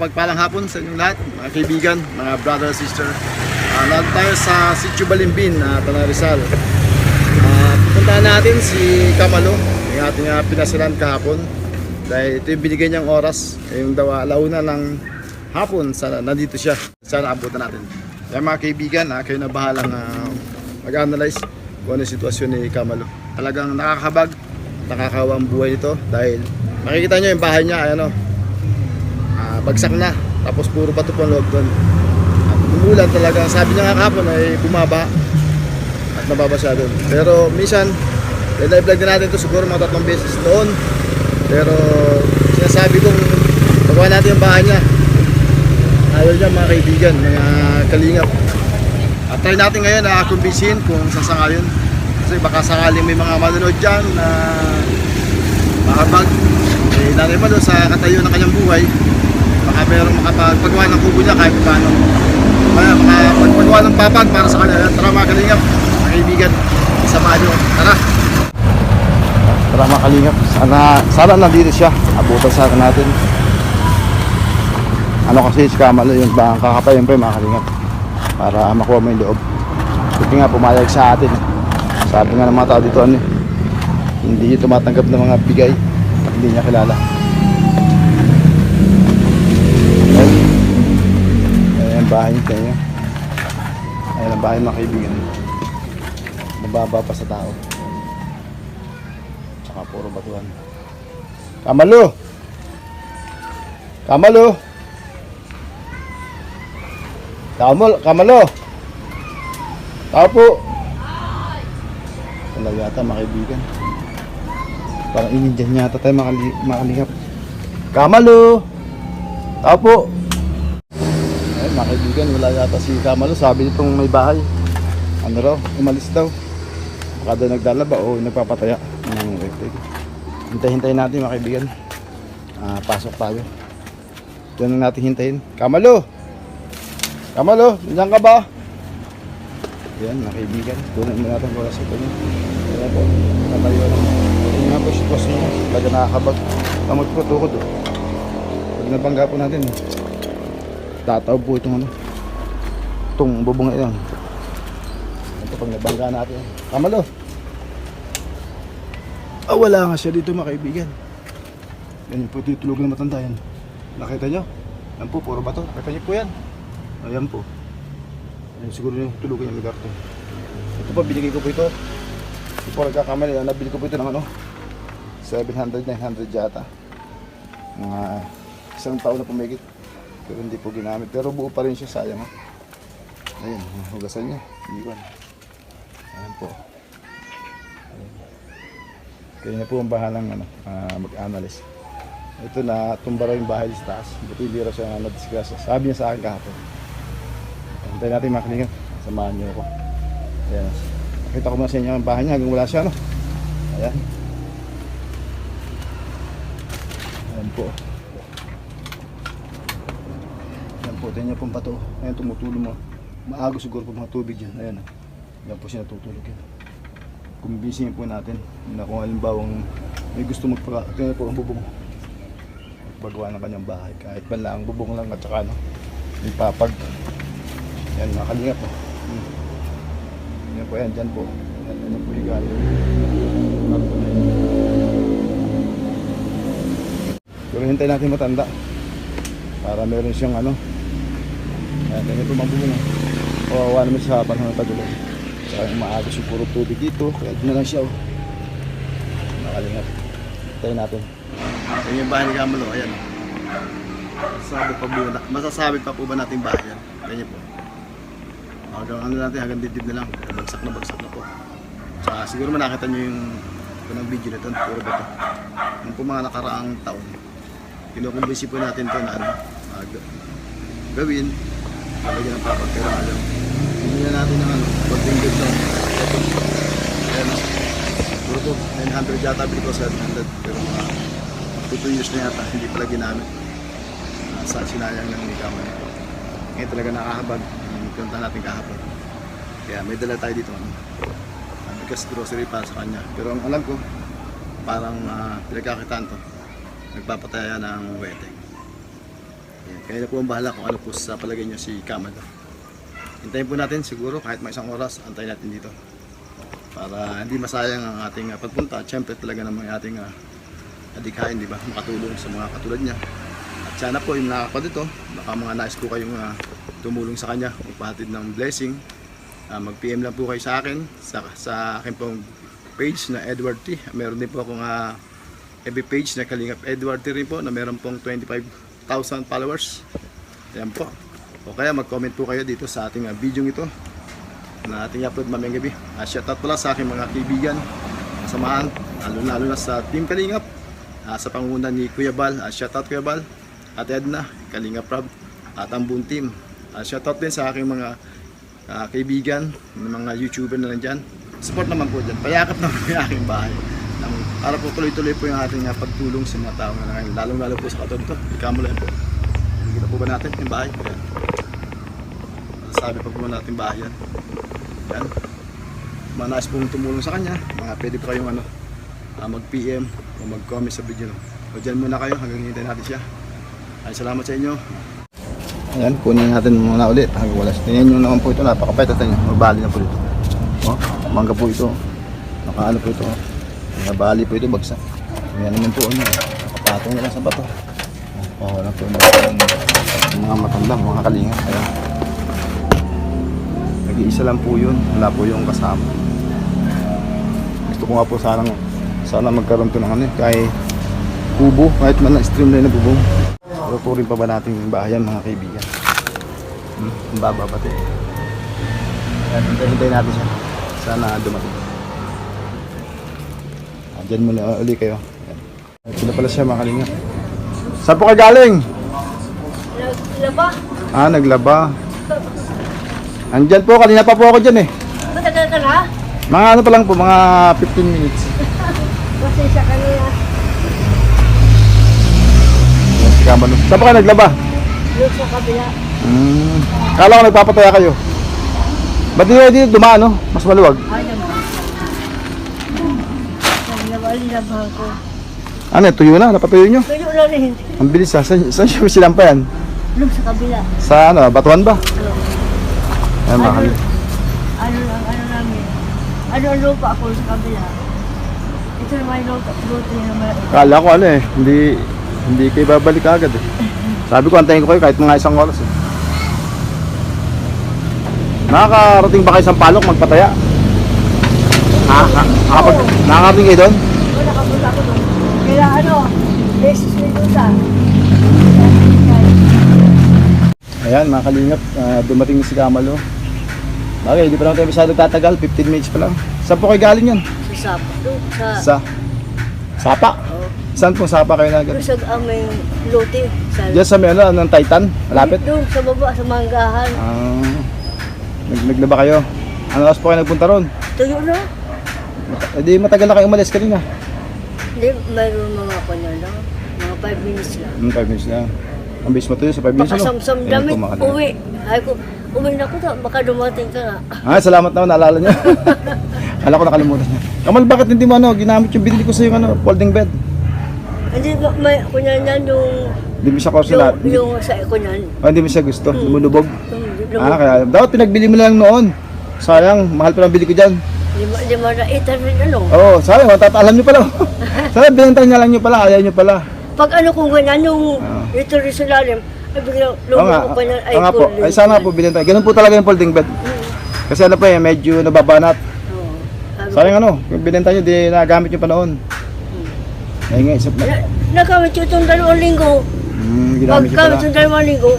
Mapagpalang hapon sa inyong lahat, mga kaibigan, mga brother, sister. Nandito tayo sa Sitio Balimbin, Tanang Rizal. Pupuntahan natin si Camalo, yung ating pinasilan kahapon. Dahil ito yung binigay niyang oras, yung daw alauna ng hapon, sana nandito siya. Sana abutan natin. Kaya mga kaibigan, kayo na bahalang mag-analyze kung ano yung sitwasyon ni Camalo. Talagang nakakabag, nakakawang buhay nito dahil makikita nyo yung bahay niya, ayan o. Bagsak na, tapos puro bato po ang loob doon. At umulan talaga, sabi niya nga kahapon ay bumaba at nababasa doon. Pero minsan, i-vlog din natin ito siguro mga 3 beses doon. Pero sinasabi kong magawa natin yung bahay niya. Ayaw niya mga kaibigan, mga kalingap. At try natin ngayon na kumbinsin kung sasangayon. Kasi baka sakaling may mga manonood dyan na makabag. Nanay Malo sa katayo ng kanyang buhay, baka merong makapagpagawa ng kubo niya kahit paano. Kaya makapagpagawa ng papag para sa kanya. Tara mga kalingap, mga kaibigan, samahan nyo. Tara! Tara mga kalingap, sana nandito siya. Abutan sa akin natin. Ano kasi si Camalo yung bang kakapayan pa yung mga kalingap para makuha mo yung loob. Kasi nga pumayag sa atin. Sabi nga ng mga tao dito hindi tumatanggap ng mga bigay at hindi niya kilala. Ayan ang bahay niya tayo. Ayan ang bahay mga kaibigan. Mababa pa sa tao. Tsaka puro batuhan. Camalo! Camalo! Camalo! Tao po! Talaga yata mga kaibigan. Parang inindihan niya tayo makalingap. Camalo! Tao po! Ayun mga kaibigan, wala yata si Camalo. Sabi nitong may bahay, ano raw, umalis daw. Baka daw nagdalaba o nagpapataya ng electric. Hintay-hintayin natin mga kaibigan. Pasok tayo. Diyan na natin hintayin. Camalo! Camalo, nandiyan ka ba? Ayan mga kaibigan, tunan mo natin kung nasa ito niya. Ayan po, natayo lang. Ayan nga po yung sitwasyon niya. Talaga nakakabag. Tamot po, tukod. Pag nabangga po natin, tataw po itong itong bubong na yan. Ito pag nabangga natin. Camalo! Wala nga siya dito mga kaibigan. Yan po ito yung tulog na matanda yan. Nakita nyo? Yan po, puro bato. Nakita nyo po yan. Ayan po. Ayan, siguro yung tulugan yung lugar to. Ito pa, binigay ko po ito. Hindi po nagkakamali. Nabili ko po ito ng 700, 900 yata. Mga isang taon na pumigit. Pero hindi po ginamit. Pero buo pa rin siya, sayang. Ayan, hugasan niya. Iwan. Ayan po. Ayan. Kaya na po ang bahalang mag-analyze. Ito na, tumba raw yung bahay sa taas. Buti hindi raw siya na-disgrasya. Sabi niya sa akin kahapon. Hintayin natin mga kalingap. Samahan niyo ako. Ayan. Nakita ko muna sa inyo ang bahay niya hanggang wala siya, no? Ayan. Ayan po. Ayan po. Tingnan niyo pong bato. Ayan, tumutulong mo. Maago siguro po mga tubig dyan. Ayan. Ayan po siya natutulog yan. Kumbisingin po natin na kung halimbawang may gusto magpaka. Tingnan po ang bubong. Pagawa ng kanyang bahay. Kahit man lang, bubong lang at saka may papag. Yan mga kalingap po. Yan po yan, dyan po. Yan po higaan. Pero hintay natin matanda. Para meron siyang Yan, ganyan po mga bubong. Kawawa naman sa panahon ng tagulong. Saka yung maagos yung puro tubig dito. Kaya doon na lang siya. Mga kalingap. Hintayin natin. Yan yung bahay ni Camalo. Ayan. Masasabi pa po ba natin bahay yan? Ganyan po. Hanggang hanggang dibdib na lang. Bagsak na po. Saka siguro nakita nyo yung video nito. Puro ba ito? Yung po mga nakaraang taon. Kinukumbisi po natin ito na gawin. Malagyan ng papag. Pero hindi na natin ng konting good na. Ayan. Puro ito. 900 yata. Bili ko 700. Pero mga 2 years na yata. Hindi pala ginamit. Sa sinayang lang ni Camalo. Ngayon talaga nakahabag. Punta natin kahapon. Kaya may dala tayo dito. Bigas grocery para sa kanya. Pero ang alam ko, parang pinagkakitaan to. Nagpapataya ng weteng. Yan, kayo na po ang bahala kung ano po sa palagay nyo si Kamalo. Hintayin po natin siguro kahit may isang oras, antayin natin dito. Para hindi masayang ang ating pagpunta. At syempre talaga naman yung ating adikain, di ba? Makatulong sa mga katulad niya. At sana po yung nakakapad dito, baka mga nais po kayong tumulong sa kanya, magpahatid ng blessing. Mag-PM lang po kayo sa akin, sa akin pong page na Edward T. Meron din po akong FB page na Kalingap Edward T rin po na meron pong 25,000 followers. Ayan po. O kaya mag-comment po kayo dito sa ating video ito na ating upload mamayang gabi. Shoutout pala sa aking mga kaibigan, kasamahan, lalo na sa Team Kalingap, sa pangunguna ni Kuya Bal. Shoutout Kuya Bal, at Edna, Kalingap Rob, at ang buong team. Shoutout din sa aking mga kaibigan, mga YouTuber na nandyan. Support naman po dyan, payakap naman yung aking bahay. Para po tuloy-tuloy po yung ating pagtulong sa mga tao na ngayon, lalong-lalo po sa katulad ito. Ikamulo yan po. Nakikita po ba natin yung bahay? Yan. Sabi pa po natin bahay yan. Yan. Mga nais pong tumulong sa kanya, mga pwede po kayong mag-PM o mag-comment sa video. O dyan muna kayo hanggang hintayin natin siya. Ay, salamat sa inyo. Ayan, kunin natin muna ulit hanggang wala. Tingnan nyo naman po ito, napakapait at magbali na po dito. O, mangga po ito. Nakaano po ito. Nabali po ito, bagsak. Ayan naman po, nakapatong na lang sa bato. O, wala po yung mga matandang, mga kalinga. Ayan. Nag-iisa lang po yun, wala po yung kasama. Gusto ko nga po sana magkaroon to ng kahit kubo, kahit man na streamline na bubong. Tuturin pa ba natin yung bahayan mga kaibigan? Ang baba pati. Hintayin natin siya. Sana dumating. Diyan muna uli kayo. Sila pala siya mga kalinga. Saan po ka galing? Naglaba. Naglaba. Andyan po, kanina pa po ako dyan Matagal ka na? Mga ano pa lang po, mga 15 minutes. Kasi siya kanina. Si Kamalo. Saan po kayo naglaba? Doon sa kabila. Kala ko nagpapataya kayo. Ba't di kayo dito dumaan, no? Mas maluwag. Ay naman. Naglaba ko. Ano, tuyo na? Napatuyo nyo? Tuyo na rin. Ang bilis ha. Saan siya sinampa yan? Doon sa kabila. Sa ano, batuan ba? Ayan mga kalinga. Ano namin. Ano ang lupa ako sa kabila. Ito naman yung lupa naman. Kala ko hindi kayo babalik agad Sabi ko, antayin ko kayo kahit mga isang oras Nakakarating ba kayo sa Palok magpataya? Nakakarating kayo doon? Oo, nakapunta ako doon. Kaya beses na doon sa. Ayan mga kalingap, dumating na si Kamalo. Bagay, hindi pa lang tayo masyado tatagal, 15 minutes pa lang. Saan po kayo galing yan? Sa Sapa. Doon Sa Sapa? Oo. Saan po Sapa kayo na Doon agad? sa aming lote. Diyan sa may ng Titan, malapit? Doon sa baba, sa Manggahan. Naglaba kayo? Ano oras po kayo nagpunta ron? Tuyo na. Di matagal na kayo umalis kanina. Hindi, mayroon mga kanya lang. Mga 5 minutes lang. 5 minutes na. Ang bilis mo tuyo sa 5 minutes Pakasamsam Ayun damit, po, mga kalingap. uwi. Ay ko, uwi na ko to, baka dumating ka nga. Salamat naman, naalala niyo. Kala ko nakalimutan niya. Kamal, bakit hindi mo ginamit yung binili ko sa yung folding bed? Hindi, may kunya niyan yung... Hindi mo siya kurso lahat. Yung sa kunyan. Hindi mo siya gusto, lumulubog. Yung Kaya dapat pinagbili mo lang noon. Sayang, mahal pa lang bili ko dyan. lima na 800 ano. Oo, sayang, alam niyo pala. Sayang, binintay niya lang niyo pala, ayaw niyo pala. Pag kung ganyan, yung ito rin sa lalim, ay biglang Oo nga, lumabog pa niyan, ay oo nga po. Ay sana po binintay. Ganun po talaga yung folding bed. Kasi ano pa medyo nababanat. Oo. Sayang yung binintay niyo, di nagamit niyo pa noon. Ay nga, isip na. Nagamit yung itong 2 linggo. Ginamit niyo Pagkamit pala. yung 2 linggo,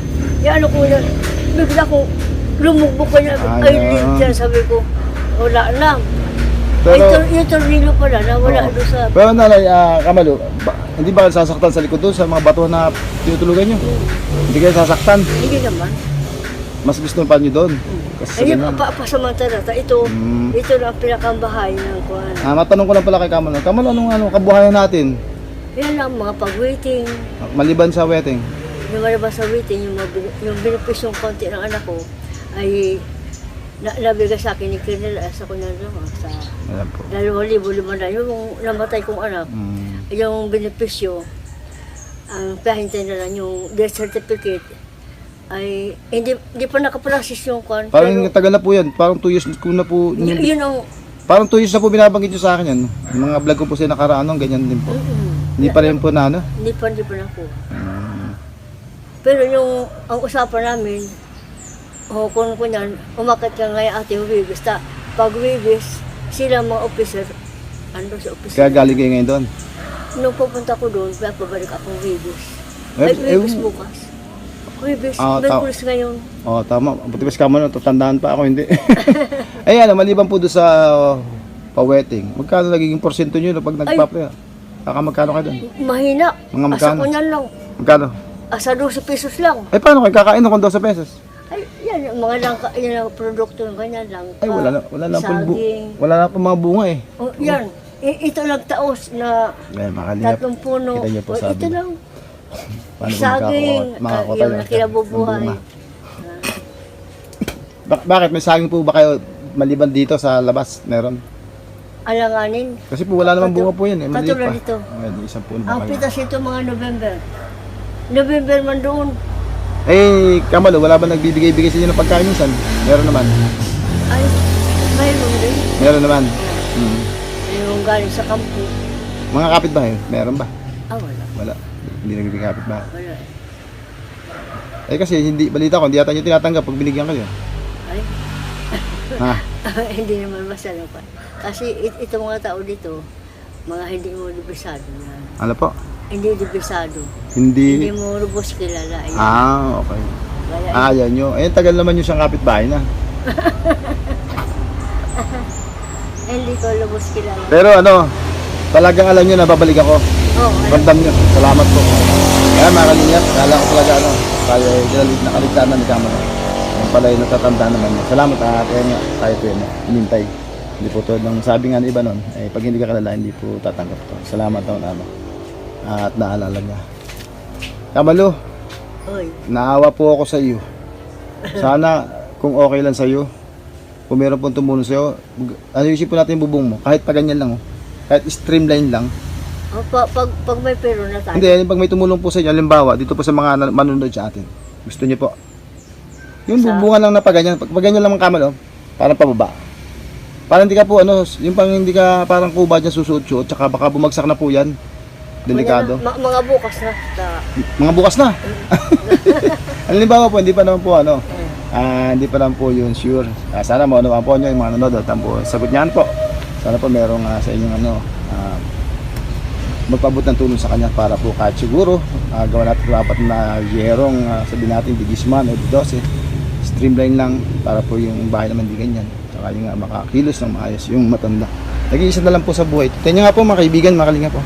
ano ko na, bigla ko, lumubog pa niya, ay dyan, sabi ko, wala lang. Pero, Yung tornillo pala, nawala doon sa... pero nanay, Kamalo, hindi ba kayo sasaktan sa likod doon sa mga bato na tinutulugan nyo? Hindi kayo sasaktan? Hindi naman. Mas gusto pa nyo doon? Kasi sa Ay, ganyan. pasamantala. Ito na ang pinakambahay ng kuhan. Matanong ko lang pala kay Kamalo. Kamalo, anong kabuhayan natin? Yan lang, mga pag-waiting. Maliban sa wedding? Yung malabas sa waiting, yung binipisyong konti ng anak ko, ay nabigay sa akin ni Colonel sa kunyang lang. Sa Ayan po. 2,500 yung namatay kong anak. Yung benepisyo ang pahintay na lang yung death certificate ay hindi pa nakaprocess yung kwan. Parang tagal na po yan. Parang 2 years ko na po. Yun ang Parang 2 years na po binabanggit nyo sa akin yan. Yung mga vlog ko po sa nakaraan, ganyan din po. Hindi pa rin po na ano. hindi pa nakuha. Pero ang usapan namin, kung kunyan, umakit ka ngayon ate Wibis, pag Wibis, sila mga officer, ano sa officer. Kaya galing kayo ngayon doon. Nung pupunta ko doon, kaya pabalik akong Wibis. Eh, Ay, Wibis bukas. Wibis, Merkulis ngayon. Oo, tama. Buti pa mo, tatandaan pa ako, hindi. Eh, maliban po doon sa pa-wedding, magkano nagiging porsyento nyo pag nagpa-play? Baka magkano kayo doon? Mahina. Mga Asa magkano? ko niyan lang. Magkano? Asa 12 pesos lang. Eh, paano kayo kakain kung 12 pesos? Ay, yan, yung mga lang, yan ang produkto ng ganyan lang. Ay, wala na po saging. wala na po mga bunga eh. Oh, yan. Ito lang taos na Eh, makalingap. 3 puno. Kita niyo po, Oh, sabi. ito lang. Paano po Saging, makakakuha yung tayo nakinabubuhay. ng bunga? Bakit? May saging po ba kayo maliban dito sa labas? Meron? Alanganin. Kasi po wala namang bunga po yan eh. Maliit Katulad pa. nito. Ay, isang puno ba Ang kayo? pitas ito mga November. November man doon. Eh, Kamalo, wala ba nagbibigay-bigay sa inyo ng pagkain minsan? Meron naman. Ay, mayroon din. Meron naman. Yung galing sa kampo. Mga kapitbahay, meron ba? Wala. Wala. Hindi nagbibigay kapitbahay. Wala. Eh kasi hindi, balita ko, hindi yata nyo tinatanggap pag binigyan kayo. Ay, Ha? hindi naman masalo pa. Kasi itong mga tao dito, mga hindi mo libisado yan. Ano po? Hindi libisado. Hindi Hindi. mo lubos kilala. Ayan. Okay. Kaya, Ayaw nyo. Ayun, tagal naman nyo siyang kapitbahay na. hindi ko lubos kilala. Pero talagang alam nyo na babalik ako. Bandam nyo. Salamat po. Kaya makalingap. Kala ko talaga tayo ay nakaligtaan na ni Kamalo. Yung pala yung natatandaan naman niya. Salamat at kaya nga tayo po yun. Inintay. Hindi po to ng sabi nga ng iba nun. Eh, pag hindi ka kilala, hindi po tatanggap to. Salamat daw at naalala niya. Kamalo, Oy, naawa po ako sa iyo. Sana kung okay lang sa iyo, kung meron pong tumulong sa iyo, ayusin po natin yung bubong mo. Kahit pa ganyan lang. Kahit streamline lang. pag may pero na tayo. Hindi, pag may tumulong po sa inyo, halimbawa, dito po sa mga manunod sa atin. Gusto niyo po. Yung bubungan lang na paganyan. Pag ganyan lang ang Kamalo, parang pababa. Parang hindi ka po, yung pang hindi ka parang kuba dyan susuot-suot, tsaka baka bumagsak na po yan. Delikado. Mga bukas na. Mga bukas na. Halimbawa po, hindi pa naman po hindi pa naman po yun sure. Sana mo naman po nyo yung mga nanonood at po sagot niyan po. Sana po merong sa inyong magpabot ng tulong sa kanya para po kahit siguro gawa natin yung apat na yerong sabihin natin digisman o 12 streamline lang para po yung bahay naman di ganyan. Saka yung makakilos ng maayos yung matanda. Nag-iisa na lang po sa buhay. Kanya nga po mga kaibigan, makalinga po.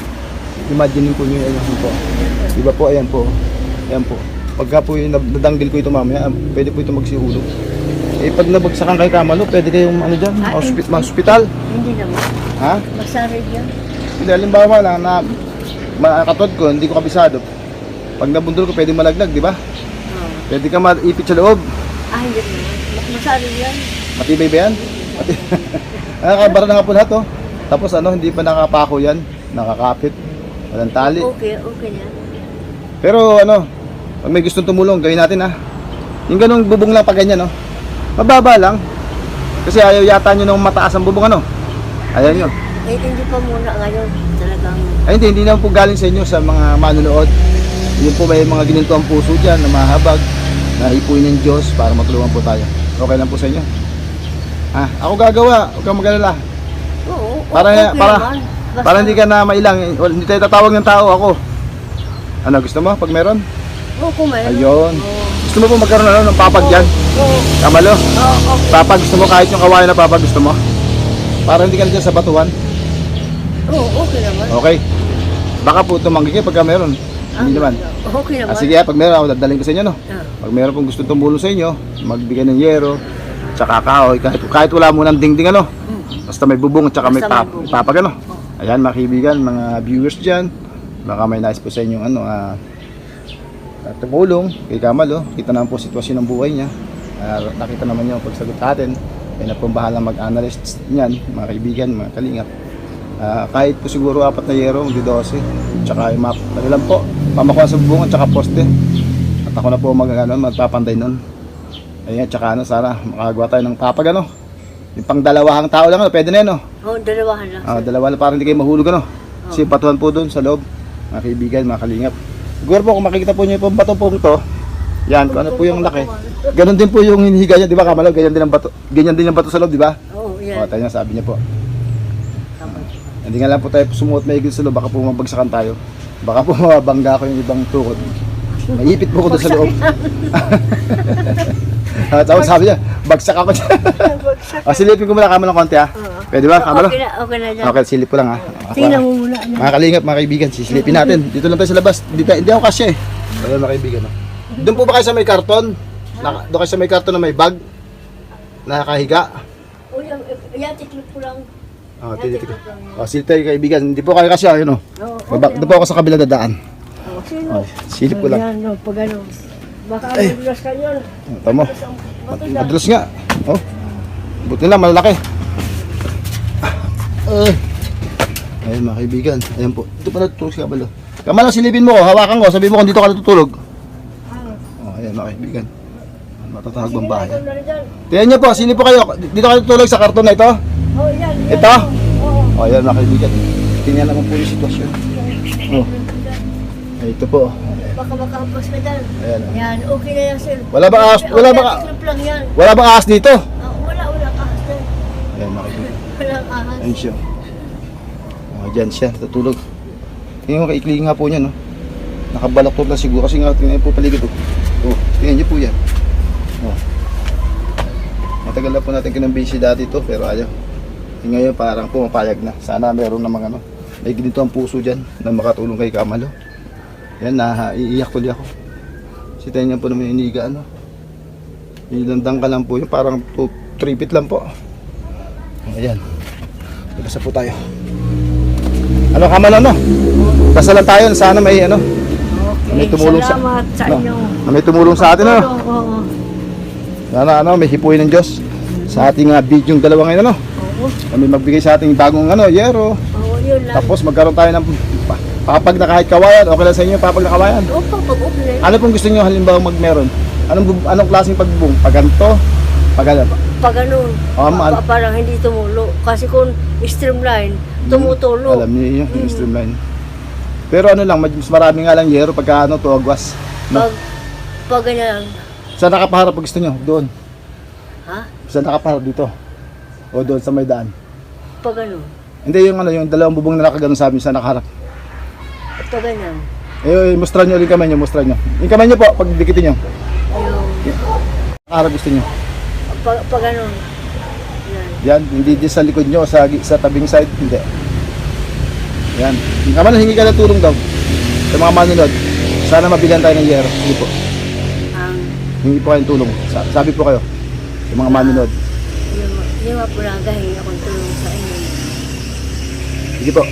Imagine po nyo yun po. Diba po, ayan po. Ayan po. Pagka po yung nadanggil ko ito mamaya, pwede po ito magsihulog. Eh pag nabagsakan kay Kamalo, pwede kayong dyan, hospital. Hindi naman. Ha? Masarig yan. Hindi, halimbawa lang na makatod ko, hindi ko kabisado. Pag nabundol ko, pwede malaglag, di ba? Pwede ka maipit sa loob. Hindi naman. Masarig yan. Matibay ba yan? Nakakabara na nga po lahat, Tapos hindi pa nakapako yan. Nakakapit. Walang tali. Okay yan. Pero pag may gustong tumulong, gawin natin Yung ganung bubong lang pag ganyan, mababa lang. Kasi ayaw yata nyo ng mataas ang bubong, Ayaw nyo. Hindi pa muna ngayon. Talagang. Ay hindi naman po galing sa inyo sa mga manunood. Yun po may mga gininto ang puso dyan na mahabag, na ipuin ng Diyos para matulungan po tayo. Okay lang po sa inyo. Ako gagawa, huwag kang mag-alala. Oo, Para naman. para hindi ka na mailang, hindi tayo tatawag ng tao ako. Gusto mo pag meron? Oo, kung mayroon. Ayun. Oo. Gusto mo po magkaroon ng papag dyan? Oo. Kamalo? Okay. Papag gusto mo kahit yung kawain na papag gusto mo? Para hindi ka na dyan sa batuhan? Oo, okay naman. Okay. Baka po tumanggi kayo pagka meron. Hindi naman. Okay naman. Sige, pag meron ako dadalhin ko sa inyo, Ah. Pag meron pong gusto tumulong sa inyo, magbigay ng yero, tsaka kahoy, kahit wala mo ng dingding basta may bubong, tsaka may Basta may bubong. papag Ayan mga kaibigan, mga viewers dyan, baka may nais po sa inyong tumulong kay Kamalo. Kita naman po sitwasyon ng buhay niya. Nakita naman niyo ang pagsagot natin. Kaya na po bahala mag-analyst niyan, mga kaibigan, mga kalingap. Kahit po siguro 4 na yero, 12, tsaka yung map, lang po. pamakuha sa bubong at saka poste. At ako na po magpapanday nun. Ayun, tsaka sana makagawa tayo ng papag yung pang dalawahang tao lang pwede na yun Oo, dalawahan lang. dalawa na para hindi kayo mahulog kasi patuhan po doon sa loob, mga kaibigan, mga kalingap. Siguro po kung makikita po nyo yung bato po ito, yan, kung ano po yung laki, ganun din po yung hinihiga niya, di ba Kamalo? Ganyan din ang bato sa loob, di ba? Oo, yan. Tayo na, sabi niya po. Hindi nga lang po tayo sumuot maigil sa loob, baka po mabagsakan tayo, baka po mabangga ko yung ibang tukod. Maipit po ko doon sa loob. Tapos sabi niya, bagsak ako dyan. Silipin ko muna Kamalo ng konti Pwede ba Kamalo? Okay na dyan. Okay, silip ko lang Tingnan mo muna. Mga kalingap, mga kaibigan, sisilipin natin. Dito lang tayo sa labas. Hindi ako kasya Ayun mga kaibigan. Doon po ba kayo sa may karton? Doon kayo sa may karton na may bag? Nakahiga? O yan, tiklop ko lang. Tinitik. Silip tayo kaibigan. Hindi po kayo kasya. Ayun Doon po ako sa kabila dadaan. Silip ko lang. Yan, pag ano. Baka madulas ka yun. Tama. Madulas nga. Buti lang, malalaki. Ayun mga kaibigan. Ayan po. Ito pala tutulog si Kamalo. Kamalo, silipin mo ko. Hawakan ko. Sabihin mo kung dito ka natutulog. Ayan mga kaibigan. Matatahag bang bahay. Tingnan nyo po. Silip po kayo. Dito ka natutulog sa karton na ito. Yan. Ito? Oo. Ayan mga kaibigan. Tingnan naman po yung sitwasyon. Ito po. Baka makahampas ka dyan. Ayan. Yan, okay na yan, sir. Wala bang ahas? Wala bang Tiklop lang yan. Wala bang ahas dito? Wala ahas dyan. Ayan mga kaibigan. Walang ahas. Ayan siya. Diyan siya, tutulog. Tingnan mo, kaikli nga po niya, nakabalaktot na siguro kasi nga tingnan po paligid. Tingnan niyo po yan. Matagal na po natin kinambisi dati ito, pero ayaw. Ngayon parang pumapayag na. Sana meron namang may ginito ang puso dyan na makatulong kay Kamalo. Yan, iiyak tuloy ako. Si Tenya po naman iniga, ilandang ka lang po yun, parang 3 feet lang po. Ayan. Labas po tayo. Kamalo, basta lang tayo, sana may may tumulong salamat sa inyo. May tumulong sa atin, Oo. Sana may hipuin ng Diyos sa ating bidyong dalawa ngayon, Oo. Kami magbigay sa ating bagong yero. Oo, yun lang. Tapos magkaroon tayo ng papag na kahit kawayan. Okay lang sa inyo papag na kawayan. Opo, pag-uplay. Ano pong gusto niyo halimbawa magmeron? Anong klaseng pagbubong? Paganto? Pag ganun. Parang hindi tumulo. Kasi kung streamline, tumutulo. Alam niyo yung streamline. Pero lang, mas marami nga lang yero pagka tuwagwas. Pag ganyan. Saan nakapaharap pag gusto niyo? Doon. Ha? Saan nakapaharap dito? O doon sa may daan? Pag ganun. Hindi yung dalawang bubong na nakaganon sa amin, saan nakaharap? Pag ganyan. Mustra niyo ulit kamay niyo, mustra niyo. Yung kamay niyo po, pag dikitin niyo. Nakaharap gusto niyo. Pag ganun. Yan, hindi din sa likod nyo, sa tabing side, hindi. Yan. Kamalo, hingi ka ng tulong daw sa mga manunod. Sana mabilan tayo ng yero. Hindi po. Hingi po kayong tulong. Sabi po kayo sa mga manunod. Yung po lang hingi akong tulong sa inyo. Sige po.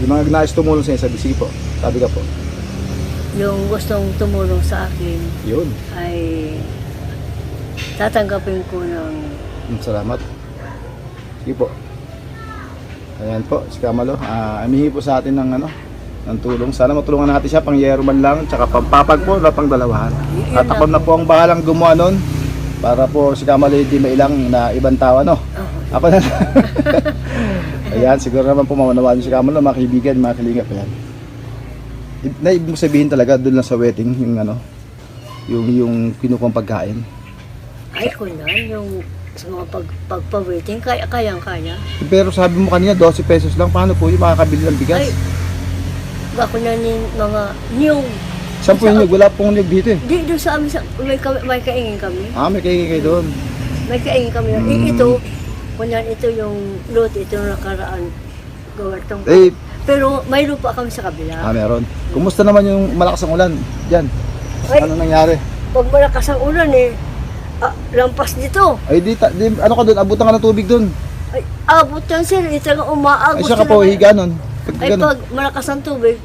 Yung mga nais tumulong sa inyo, sige po. Sabi ka po. Yung gustong tumulong sa akin Yun. ay tatanggapin ko ng Salamat. Sige po. Ayan po, si Kamalo. Amihi po sa atin ng tulong. Sana matulungan natin siya pang yero man lang, tsaka pampapag po na pang dalawahan. At ako na po ang bahalang gumawa nun para po si Kamalo hindi mailang na ibang tawa, Ako na. Ayan, siguro naman po maunawaan si Kamalo, mga kaibigan, mga kalingap. Ayan. Ibig mo sabihin talaga doon lang sa wedding, yung kinukuha pagkain. ay ko na, yung sa mga pagpa-waiting, kayang-kaya. Pero sabi mo kanina, 12 pesos lang. Paano po yung makakabili ng bigas? Ay, ako na mga niyog. Saan po yung niyog? Wala pong niyog dito Di, doon sa amin, may kaingin kami. May kaingin kayo doon. May kaingin kami. Ito, kunyan ito yung lote, ito yung nakaraan. Gawartong. Pero may lupa kami sa kabila. Meron. Kumusta naman yung malakas ang ulan? Diyan. Ano nangyari? Pag malakas ang ulan lampas dito. Ano ka doon? Abutan ka ng tubig doon. Ay, abot yan sir. Ito nga umaagos. Siya ka po, higa nun. Pag malakas ang tubig,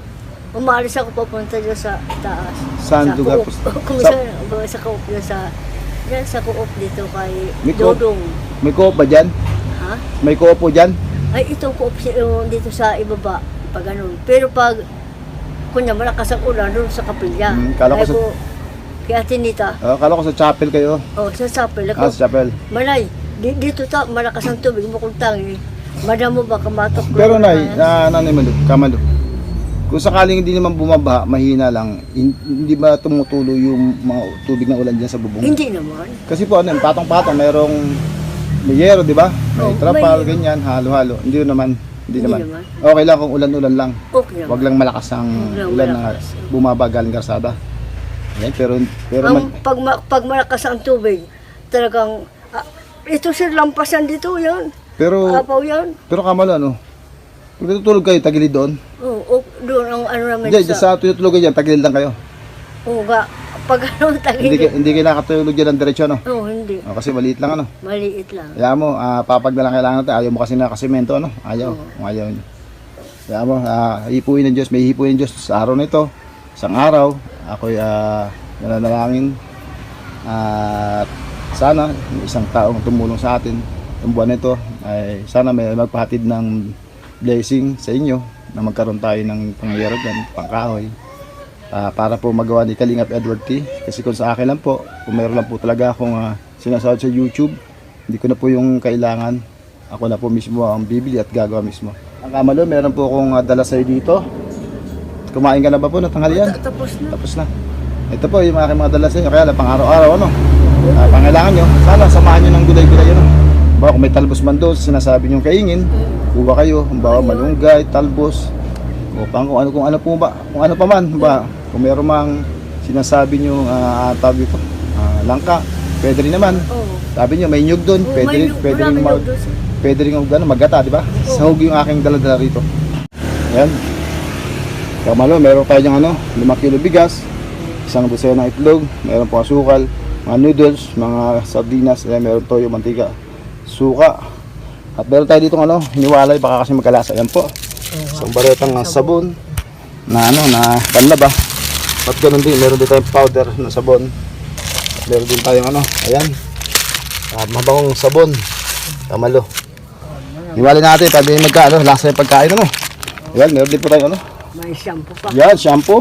umaalis ako papunta dyan sa taas. Saan lugar po? Kung sa Coop sa Coop dito kay Dodong. May Coop ba dyan? Ha? May Coop po dyan? Ay, ito Coop dito sa ibaba. Pag ganun. Pero pag kunya malakas ang ulan doon sa kapilya. Kala ko Ay sa... kay Ate Nita, Kala ko sa chapel kayo. sa sapil Ah, ako. sa chapel. Malay, dito malakas ang tubig mo kung tangi. Madamo ba kamatok? Pero nay, nanay Malo, Kamalo, kung sakaling hindi naman bumabaha, mahina lang, hindi ba tumutulo yung mga tubig na ulan dyan sa bubong? Hindi naman. Kasi po ano, patong-patong, merong mayero, di ba? May Oh, trapal, may- ganyan, halo-halo. Hindi naman. Hindi Hindi naman. naman. Okay lang kung ulan-ulan lang. Okay naman. Wag lang malakas ang Wag lang ulan na malakas. bumaba galing karsada. Ayan, pero Ang pag malakas ang tubig, talagang ito sir lampasan dito yan. pero Apaw yan. Kamalo, ano? Pag natutulog kayo, tagilid doon. Oo, doon ang ano namin Diyan, sa tutulog kayo dyan, tagilid lang kayo. Oo ga, pag ano Hindi kayo nakatulog dyan ng diretsyo, no? Oo, hindi. Kasi maliit lang, ano? Maliit lang. Kaya mo, papag na lang kailangan natin. Ayaw mo kasi na kasimento, ano? Ayaw. Oo. Kung ayaw nyo. Kaya mo, hipuin ng Diyos. May hipuin ng Diyos sa araw na ito. Isang araw, ako'y nananalangin. At sana, yung isang taong tumulong sa atin, yung buwan na ito, ay sana may magpahatid ng blessing sa inyo na magkaroon tayo ng pangyayari dyan, pangkahoy. Para po magawa ni Kalingap Edward T. Kasi kung sa akin lang po, kung mayroon lang po talaga akong sinasahod sa YouTube, hindi ko na po yung kailangan. Ako na po mismo ang bibili at gagawa mismo. Ang Kamalo, meron po akong dala sa'yo dito. Kumain ka na ba po ng tanghalian? Tapos na. Tapos na. Ito po yung aking mga dala sa inyo. Kaya lang pang araw-araw, ano? Pangailangan nyo. Sana samahan nyo ng gulay-gulay, ano? Bawa kung may talbos man doon, sinasabi nyo kaingin, kuha kayo. Bawa malunggay, talbos. O pang kung ano po ba, kung ano pa man, ba? Kung meron mang sinasabi nyo, tawag ito, langka, pwede rin naman. Oo. Sabi nyo, may nyug doon, Oo, pwede rin, may nyug doon, sir. pwede rin magata, di ba? Sahog yung aking dala-dala rito. Ayan. Kamalo, meron tayo ng 5 kilo bigas, isang dosena ng itlog, meron po asukal, mga noodles, mga sardinas, ayan, meron toyo, mantika, suka. At meron tayo dito hiniwalay, baka kasi magkalasa. Ayan po. Isang baretang sabon na na panlaba. At ganun din, meron din tayong powder na sabon. At meron din tayong ayan. Mabangong sabon. Kamalo. Hiwalay natin, tabi lasa yung pagkain Ayan, meron din po tayo May shampoo pa. Yan, shampoo.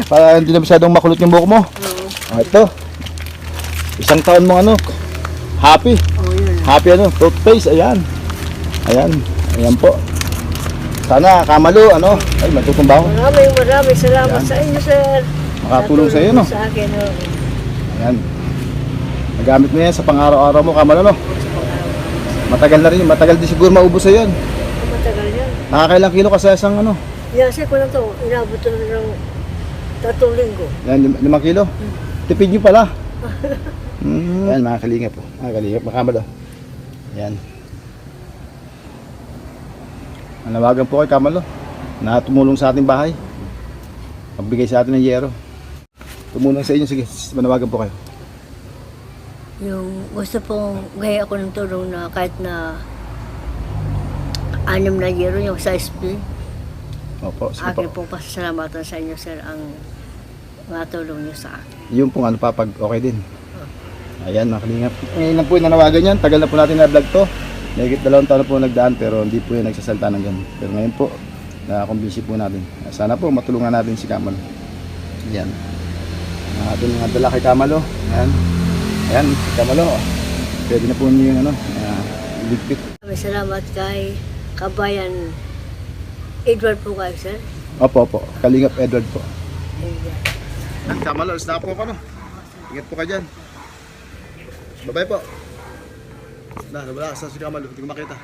Para hindi na masyadong makulot yung buhok mo. Oo. Ito. Isang taon mo happy. Oo, yun. Happy toothpaste, ayan. Ayan, ayan po. Sana Kamalo, ay matutumbaho. Maraming salamat Yan. sa inyo, sir. Makatulong sa iyo, Sa akin, Ayan. Nagamit mo yan sa pang-araw-araw mo, Kamalo, Matagal na rin, matagal din siguro maubos sa yan. Matagal yan. Nakakailang kilo ka sa isang Yasi ko na to, inabot na ng 3 linggo. Yan, 5 kilo. Tipid nyo pala. Ayan, mga kalingap po. Mga kalingap, Kamalo. Ayan. Manawagan po kay Kamalo na tumulong sa ating bahay. Magbigay sa atin ng yero. Tumulong sa inyo, sige, manawagan po kayo. Yung gusto pong gaya ako ng tulong na kahit na 6 na euro yung sa SP. Opo, sige Akin po. pong pasasalamatan sa inyo, sir, ang mga tulong niyo sa akin. Yung pong papag okay din. Ayan, mga kalingap. Ngayon lang po yung nanawagan yan. Tagal na po natin na-vlog to. Nagigit 2 taon na po nagdaan pero hindi po yung nagsasalta ng ganun. Pero ngayon po, na-convince po natin. Sana po matulungan natin si Kamalo. Ayan. Ang ating mga dala kay Kamalo. Ayan. Ayan, Kamalo. Pwede na po niyo yung iligpit. May salamat kay Kabayan Edward po kayo, sir. Opo, opo. Kalingap Edward po. Ayan. Kamalo, alis na po ako. Ingat po ka dyan. Bye-bye po. Wala, sa si Kamalo. Hindi ko makita.